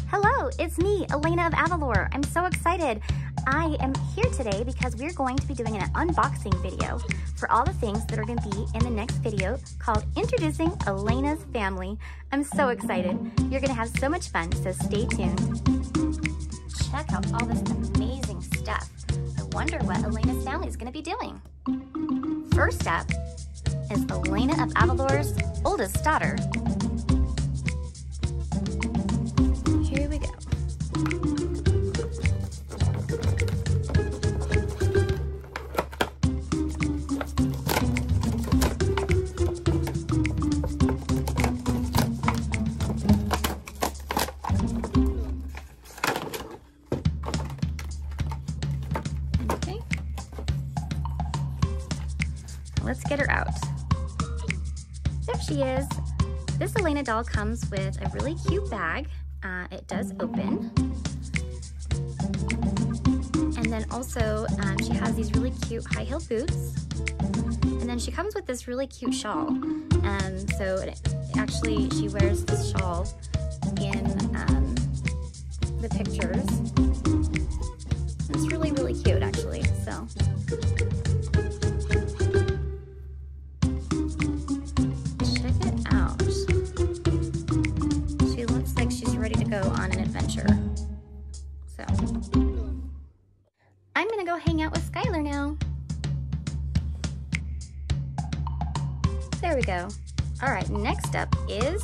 Hello, it's me, Elena of Avalor. I'm so excited. I am here today because we're going to be doing an unboxing video for all the things that are going to be in the next video called Introducing Elena's Family. I'm so excited. You're going to have so much fun, so stay tuned. Check out all this amazing stuff. I wonder what Elena's family is going to be doing. First up is Elena of Avalor's oldest daughter. Here we go. Okay. Let's get her out. There she is. This Elena doll comes with a really cute bag. It does open. And then also she has these really cute high-heeled boots. And then she comes with this really cute shawl. So actually she wears this shawl in the pictures. It's really, really cute actually. So. Go on an adventure. So I'm gonna go hang out with Skylar now. There we go. All right, next up is,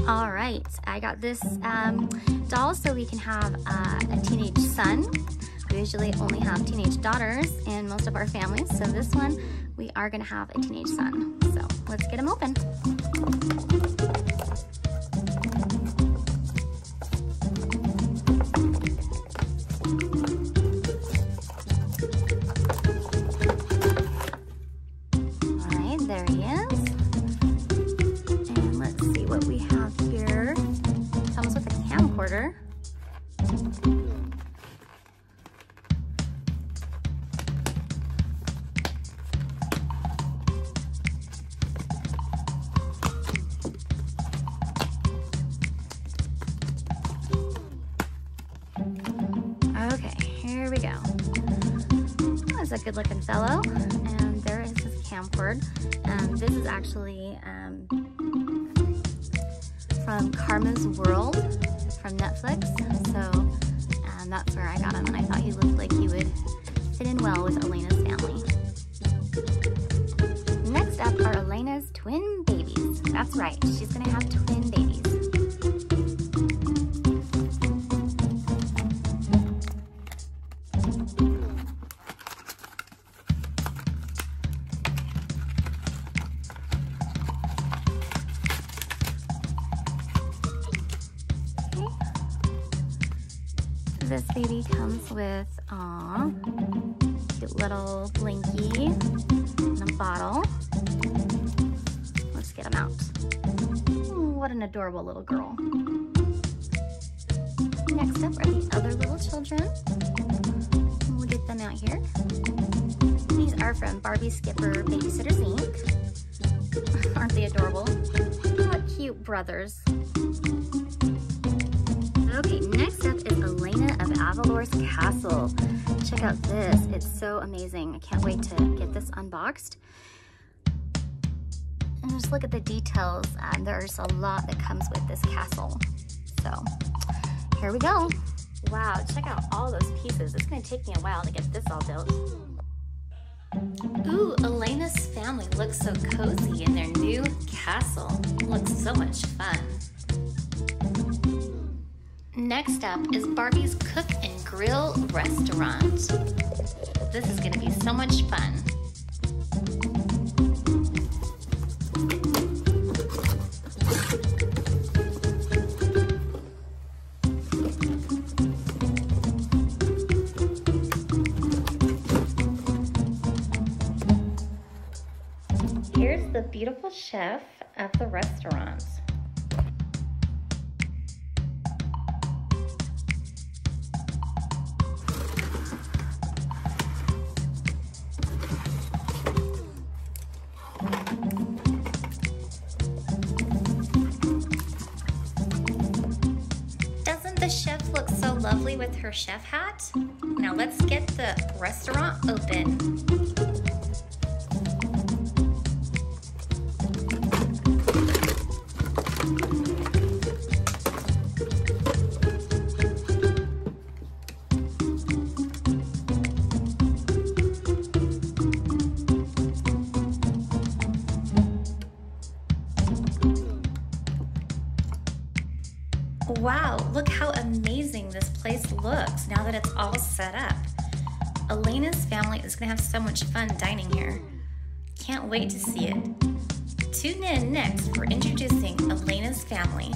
all right, I got this doll so we can have a teenage son. We usually only have teenage daughters in most of our families, so this one we are gonna have a teenage son. So let's get him open. Alright, there he is. And let's see what we have here. Comes with a camcorder. Okay, here we go. That's a good looking fellow. And there is his camcord. This is actually from Karma's World from Netflix. So that's where I got him, and I thought he looked like he would fit in well with Elena's family. Next up are Elena's twin babies. That's right, she's gonna have twin babies. This baby comes with cute little blinky and a bottle. Let's get him out. Ooh, what an adorable little girl. Next up are the other little children. We'll get them out here. These are from Barbie Skipper Babysitters Inc. Aren't they adorable? What cute brothers. Okay, next up is Elena of Avalor's Castle. Check out this, it's so amazing. I can't wait to get this unboxed. And just look at the details. There's a lot that comes with this castle. So, here we go. Wow, check out all those pieces. It's gonna take me a while to get this all built. Ooh, Elena's family looks so cozy in their new castle. Looks so much fun. Next up is Barbie's Cook and Grill Restaurant. This is gonna be so much fun. Here's the beautiful chef of the restaurant. the chef look so lovely with her chef hat? Now let's get the restaurant open. Wow, look how amazing this place looks now that it's all set up. Elena's family is gonna have so much fun dining here. Can't wait to see it. Tune in next for introducing Elena's family.